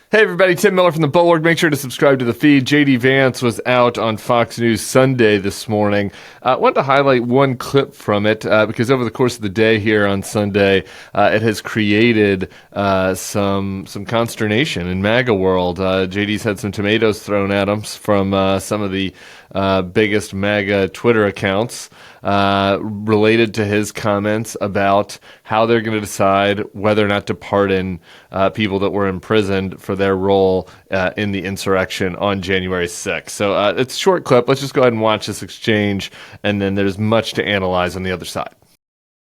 Hey everybody, Tim Miller from the Bulwark. Make sure to subscribe to the feed. JD Vance was out on Fox News Sunday this morning. I wanted to highlight one clip from it because over the course of the day here on Sunday, it has created some consternation in MAGA world. JD's had some tomatoes thrown at him from some of the biggest MAGA Twitter accounts related to his comments about how they're going to decide whether or not to pardon people that were imprisoned for their role in the insurrection on January 6th. So it's a short clip. Let's just go ahead and watch this exchange, and then there's much to analyze on the other side.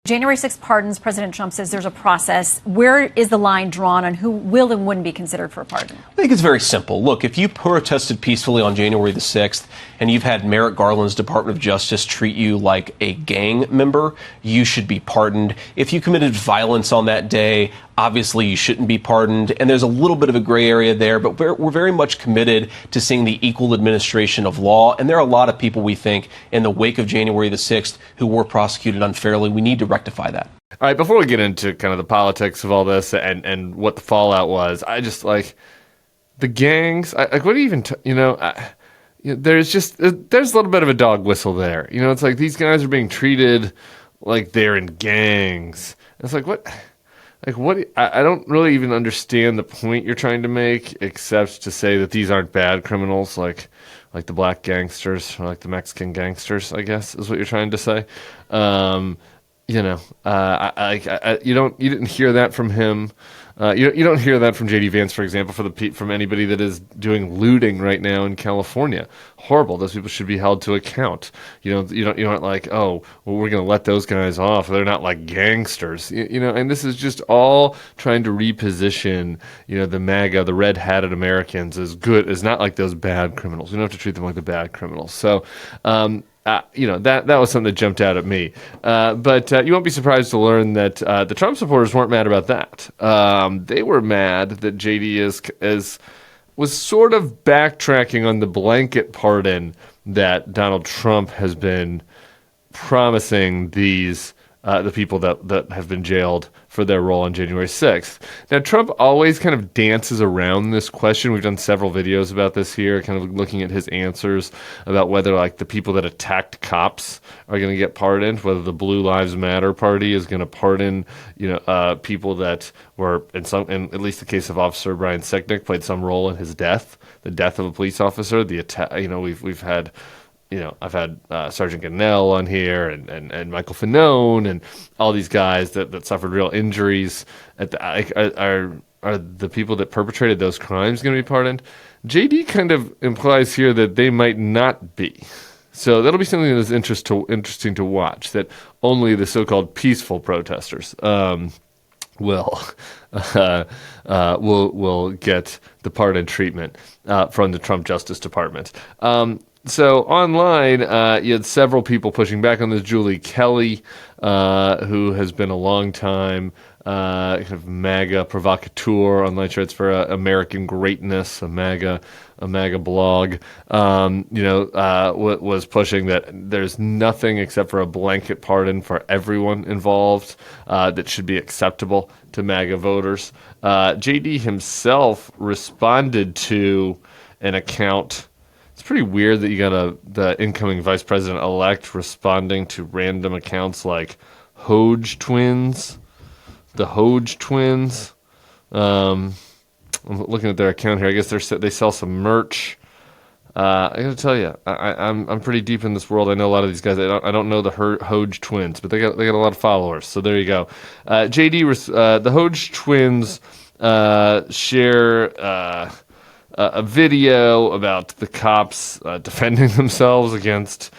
January 6th pardons, President Trump says there's a process. Where is the line drawn on who will and wouldn't be considered for a pardon? I think it's very simple. Look, if you protested peacefully on January the 6th and you've had Merrick Garland's Department of Justice treat you like a gang member, you should be pardoned. If you committed violence on that day, obviously you shouldn't be pardoned. And there's a little bit of a gray area there, but we're very much committed to seeing the equal administration of law. And there are a lot of people, we think, in the wake of January the 6th who were prosecuted unfairly. We need to rectify that. All right, before we get into kind of the politics of all this and what the fallout was, I just like the gangs. Like, what do you even, there's a little bit of a dog whistle there. You know, it's like these guys are being treated like they're in gangs. It's like, what? Like, what? I don't really even understand the point you're trying to make, except to say that these aren't bad criminals, like the black gangsters, or like the Mexican gangsters, I guess, is what you're trying to say. You didn't hear that from him. You don't hear that from JD Vance, for example, from anybody that is doing looting right now in California. Horrible. Those people should be held to account. You aren't like, oh, well, we're going to let those guys off. They're not like gangsters. And this is just all trying to reposition, the MAGA, the red-hatted Americans as good, as not like those bad criminals. We don't have to treat them like the bad criminals. So, that was something that jumped out at me. But you won't be surprised to learn that the Trump supporters weren't mad about that. They were mad that JD was sort of backtracking on the blanket pardon that Donald Trump has been promising the people that have been jailed for their role on January 6th. Now, Trump always kind of dances around this question. We've done several videos about this here, kind of looking at his answers about whether, like, the people that attacked cops are going to get pardoned, whether the Blue Lives Matter party is going to pardon, people that were, in at least the case of Officer Brian Sicknick, played some role in his death, the death of a police officer, the attack. We've had. I've had Sergeant Gannell on here and Michael Fanone and all these guys that suffered real injuries. Are the people that perpetrated those crimes going to be pardoned? JD kind of implies here that they might not be. So that'll be something that's interesting to watch, that only the so-called peaceful protesters will get the pardon treatment from the Trump Justice Department. So online, you had several people pushing back on this. Julie Kelly, who has been a long time kind of MAGA provocateur, online shirts for American Greatness, a MAGA blog, was pushing that there's nothing except for a blanket pardon for everyone involved that should be acceptable to MAGA voters. JD himself responded to an account. It's pretty weird that you got the incoming vice president-elect responding to random accounts like Hoge Twins, the Hoge Twins. I'm looking at their account here. I guess they sell some merch. I got to tell you, I'm pretty deep in this world. I know a lot of these guys. I don't know the Hoge Twins, but they got a lot of followers. So there you go. The Hoge Twins share a video about the cops defending themselves against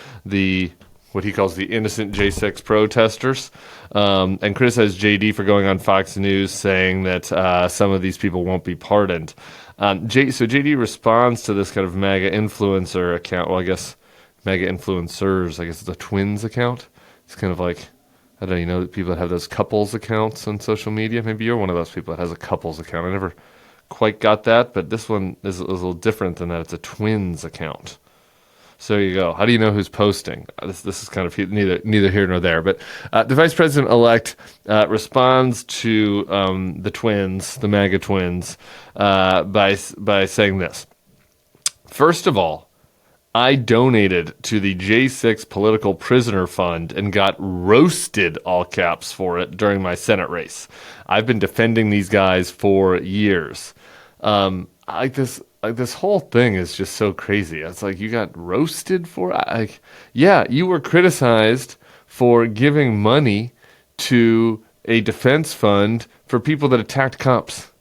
what he calls the innocent J6 protesters, and criticized JD for going on Fox News saying that some of these people won't be pardoned. So JD responds to this kind of MAGA influencer account. Well, I guess MAGA influencers. I guess it's a twins account. It's kind of like, I don't know, people that have those couples accounts on social media. Maybe you're one of those people that has a couples account. I never quite got that, but this one is a little different than that. It's a twins account. So there you go. How do you know who's posting? This is kind of neither here nor there. But the vice president-elect responds to the MAGA twins, by saying this. First of all, I donated to the J6 Political Prisoner Fund and got roasted, all caps, for it during my Senate race. I've been defending these guys for years. This whole thing is just so crazy. It's like, you got roasted for it? Yeah, you were criticized for giving money to a defense fund for people that attacked cops.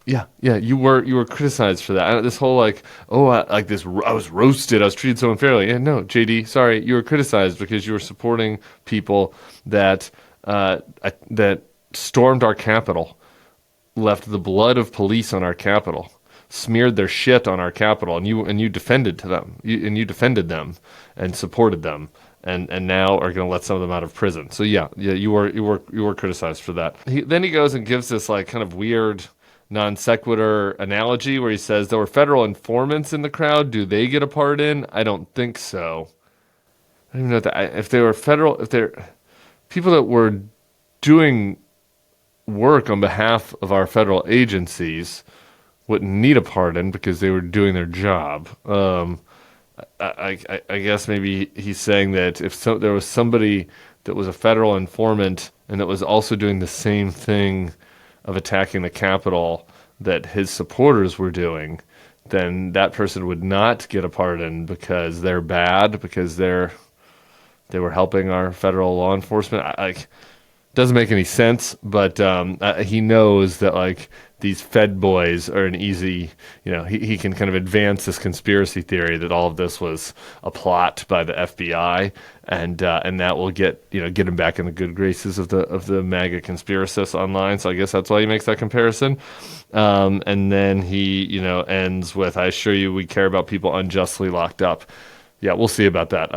Yeah, you were criticized for that. This whole I was roasted, I was treated so unfairly. Yeah, no, JD, sorry, you were criticized because you were supporting people that that stormed our Capitol, left the blood of police on our Capitol, smeared their shit on our Capitol, and you defended them, you defended them and supported them, and now are going to let some of them out of prison. So yeah, you were criticized for that. Then he goes and gives this kind of weird non sequitur analogy where he says there were federal informants in the crowd. Do they get a pardon? I don't think so. I don't even know if they're people that were doing work on behalf of our federal agencies wouldn't need a pardon because they were doing their job. I guess maybe he's saying that if there was somebody that was a federal informant and that was also doing the same thing of attacking the Capitol that his supporters were doing, then that person would not get a pardon because they're bad, because they were helping our federal law enforcement. Doesn't make any sense, but he knows that these Fed boys are an easy, he can kind of advance this conspiracy theory that all of this was a plot by the FBI, and that will get him back in the good graces of the MAGA conspiracists online. So I guess that's why he makes that comparison. And then he ends with, "I assure you, we care about people unjustly locked up." Yeah, we'll see about that.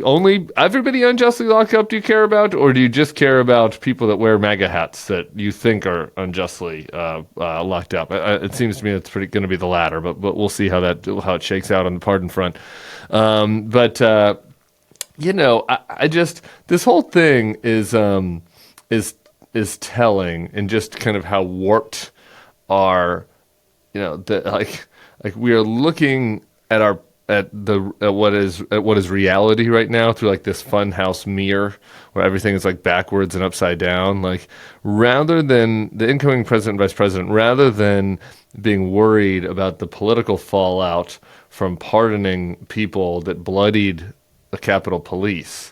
Only everybody unjustly locked up do you care about, or do you just care about people that wear MAGA hats that you think are unjustly locked up? It seems to me it's going to be the latter, but we'll see how it shakes out on the pardon front. This whole thing is telling, and just kind of how warped our, we are looking at what is reality right now through this funhouse mirror where everything is backwards and upside down. Rather than the incoming president and vice president, rather than being worried about the political fallout from pardoning people that bloodied the Capitol Police,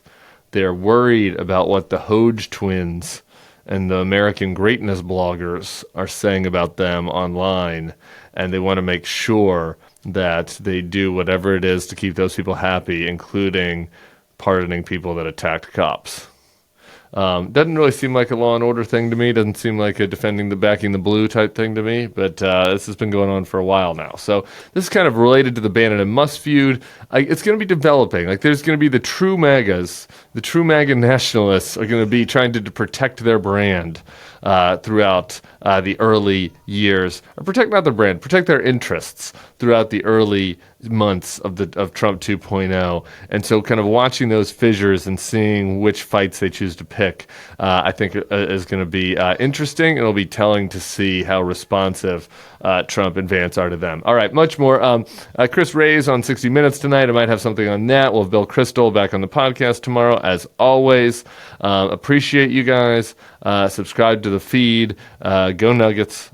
they're worried about what the Hoge twins and the American greatness bloggers are saying about them online, and they want to make sure that they do whatever it is to keep those people happy, including pardoning people that attacked cops. Doesn't really seem like a Law and Order thing to me. Doesn't seem like a backing the blue type thing to me. But this has been going on for a while now. So this is kind of related to the Bannon and Musk feud. It's going to be developing. There's going to be the true MAGAs, the true MAGA nationalists are going to be trying to protect their brand throughout the early years, or protect their interests throughout the early months of Trump 2.0. And so kind of watching those fissures and seeing which fights they choose to pick, I think is going to be interesting. It'll be telling to see how responsive Trump and Vance are to them. All right, much more. Chris Ray's on 60 Minutes tonight. I might have something on that. We'll have Bill Kristol back on the podcast tomorrow, as always. Appreciate you guys. Subscribe to the feed. Go Nuggets.